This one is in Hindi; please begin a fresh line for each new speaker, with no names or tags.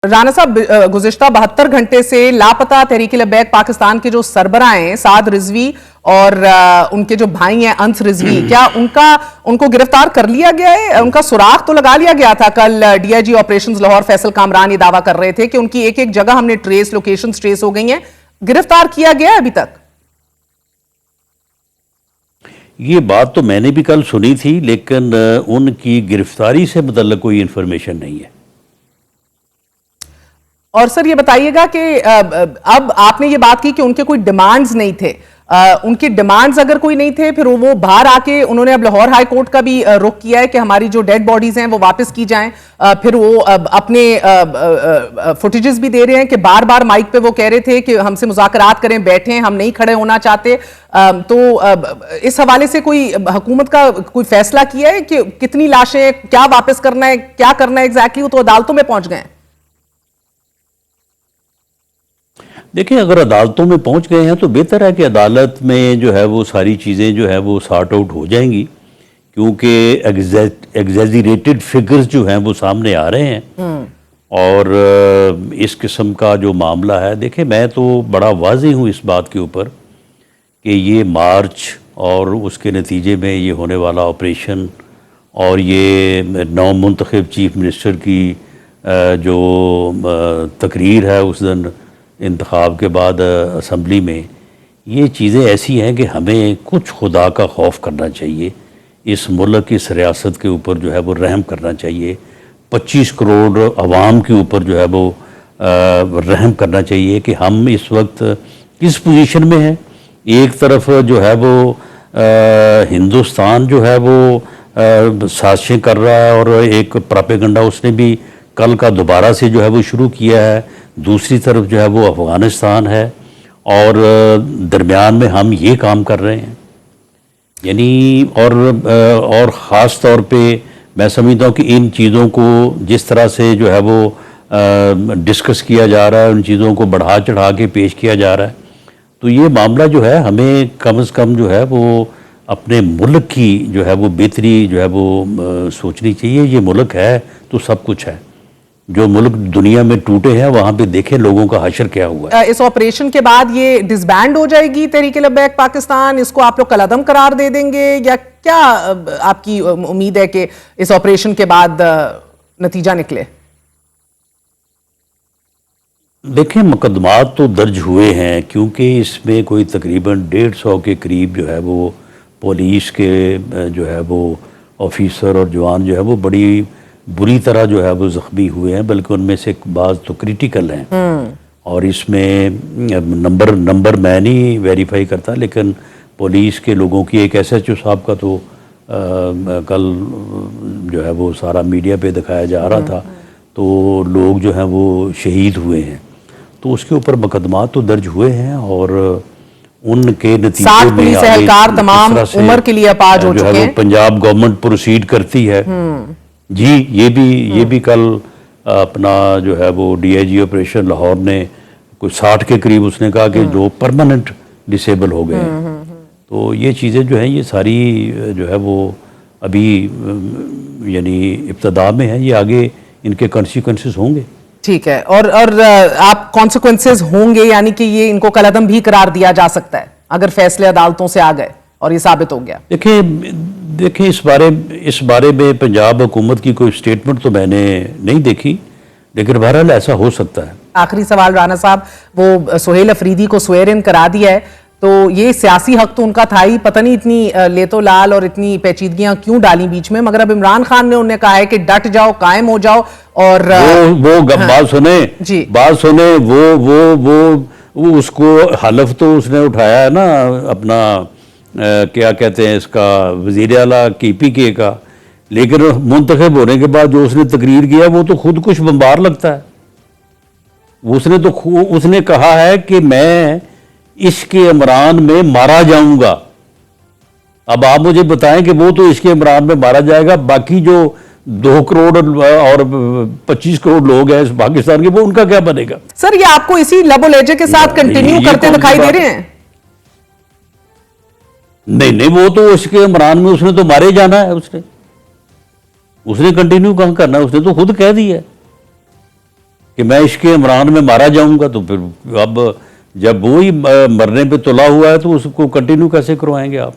राना साहब, गुज़िश्ता 72 घंटे से लापता तहरीक-ए-लब्बैक पाकिस्तान के जो सरबराह हैं साद रिजवी और उनके जो भाई हैं अंस रिजवी, क्या उनको गिरफ्तार कर लिया गया है? उनका सुराग तो लगा लिया गया था। कल डीआईजी ऑपरेशंस लाहौर फैसल कामरान ये दावा कर रहे थे कि उनकी एक एक जगह हमने लोकेशंस ट्रेस हो गई हैं। गिरफ्तार किया गया है अभी तक?
ये बात तो मैंने भी कल सुनी थी, लेकिन उनकी गिरफ्तारी से मुतल्लिक कोई इंफॉर्मेशन नहीं है।
और सर ये बताइएगा कि अब आपने ये बात की कि उनके कोई डिमांड्स नहीं थे। उनकी डिमांड्स अगर कोई नहीं थे, फिर वो बाहर आके उन्होंने अब लाहौर हाई कोर्ट का भी रुख किया है कि हमारी जो डेड बॉडीज हैं वो वापस की जाएं। फिर वो अपने फुटेजेस भी दे रहे हैं कि बार बार माइक पे वो कह रहे थे कि हमसे मुज़ाकरात करें, बैठें, हम नहीं खड़े होना चाहते। तो इस हवाले से कोई हुकूमत का कोई फैसला किया है कि कितनी लाशें, क्या वापस करना है, क्या करना है एग्जैक्टली? वो तो अदालतों में पहुंच गए हैं।
देखिए, अगर अदालतों में पहुंच गए हैं तो बेहतर है कि अदालत में जो है वो सारी चीज़ें जो है वो सॉर्ट आउट हो जाएंगी, क्योंकि एग्जैजरेटेड फिगर्स जो हैं वो सामने आ रहे हैं। और इस किस्म का जो मामला है, देखिए मैं तो बड़ा वाज़ेह हूँ इस बात के ऊपर कि ये मार्च और उसके नतीजे में ये होने वाला ऑपरेशन और ये नौ मुंतखब चीफ मिनिस्टर की जो तकरीर है उस दिन इंतखाब के बाद असम्बली में, ये चीज़ें ऐसी हैं कि हमें कुछ खुदा का खौफ करना चाहिए। इस मुल्क की इस रियासत के ऊपर जो है वो रहम करना चाहिए। 25 करोड़ अवाम के ऊपर जो है वो रहम करना चाहिए कि हम इस वक्त किस पोजीशन में हैं। एक तरफ जो है वो हिंदुस्तान जो है वो साजिशें कर रहा है और एक प्रोपेगेंडा उसने भी कल का दोबारा से जो है वो शुरू किया है। दूसरी तरफ जो है वो अफ़गानिस्तान है और दरमियान में हम ये काम कर रहे हैं, यानी और ख़ास तौर पे मैं समझता हूँ कि इन चीज़ों को जिस तरह से जो है वो डिस्कस किया जा रहा है, उन चीज़ों को बढ़ा चढ़ा के पेश किया जा रहा है, तो ये मामला जो है हमें कम से कम जो है वो अपने मुल्क की जो है वो बेहतरी जो है वो सोचनी चाहिए। ये मुल्क है तो सब कुछ है। जो मुल्क दुनिया में टूटे हैं वहां पे देखें लोगों का हशर क्या हुआ है।
इस ऑपरेशन के बाद ये डिसबैंड हो जाएगी तहरीक-ए-लब्बैक पाकिस्तान? इसको आप लोग कलअदम करार दे देंगे या क्या आपकी उम्मीद है कि इस ऑपरेशन के बाद नतीजा निकले?
देखें, मुकदमात तो दर्ज हुए हैं, क्योंकि इसमें कोई तकरीबन 150 के करीब जो है वो पुलिस के जो है वो ऑफिसर और जवान जो है वो बड़ी बुरी तरह जो है वो ज़ख्मी हुए हैं, बल्कि उनमें से बाज़ तो क्रिटिकल हैं। और इसमें नंबर मैं नहीं वेरीफाई करता, लेकिन पुलिस के लोगों की एक SHO साहब का तो कल जो है वो सारा मीडिया पे दिखाया जा रहा था, तो लोग जो हैं वो शहीद हुए हैं। तो उसके ऊपर मुकदमात तो दर्ज हुए हैं और उनके नतीजे में
एहलकार तमाम उम्र के लिए अपाज हो चुके हैं।
पंजाब गवर्नमेंट प्रोसीड करती है। जी, ये भी कल अपना जो है वो DIG ऑपरेशन लाहौर ने कुछ 60 के करीब उसने कहा कि जो परमानेंट डिसेबल हो गए हैं। तो ये चीज़ें जो हैं ये सारी जो है वो अभी यानी इब्तदा में है, ये आगे इनके कॉन्सिक्वेंसेस होंगे।
ठीक है। और आप कॉन्सिक्वेंसेस होंगे यानी कि ये इनको कलअदम भी करार दिया जा सकता है अगर फैसले अदालतों से आ गए और ये साबित हो गया?
देखिए इस बारे में पंजाब हुकूमत की कोई स्टेटमेंट तो मैंने नहीं देखी, लेकिन बहरहाल ऐसा हो सकता है।
आखिरी सवाल राना साहब, वो सुहेल अफरीदी को स्वेर इन करा दिया है, तो ये सियासी हक तो उनका था ही, पता नहीं इतनी लेतो लाल और इतनी पेचीदगियां क्यों डाली बीच में, मगर अब इमरान खान ने उन्हें कहा है कि डट जाओ, कायम हो जाओ। और
बात सुने वो उसको हलफ तो उसने उठाया है ना अपना क्या कहते हैं इसका, वज़ीर आला KPK का, लेकिन मुंतखब होने के बाद जो उसने तकरीर किया वो तो खुद कुछ बम्बार लगता है। उसने कहा है कि मैं इश्क़े इमरान में मारा जाऊंगा। अब आप मुझे बताएं कि वो तो इश्क़े इमरान में मारा जाएगा, बाकी जो 2 करोड़ और 25 करोड़ लोग हैं इस पाकिस्तान के, वो उनका क्या बनेगा?
सर, ये आपको इसी लबो लहजे के साथ कंटिन्यू करते दिखाई दे रहे हैं?
नहीं, वो तो उसके इमरान में उसने तो मारे जाना है। उसने कंटिन्यू कहाँ करना है? उसने तो खुद कह दिया है। कि मैं इश्क इमरान में मारा जाऊंगा, तो फिर अब जब वो ही मरने पे तुला हुआ है तो उसको कंटिन्यू कैसे करवाएंगे आप?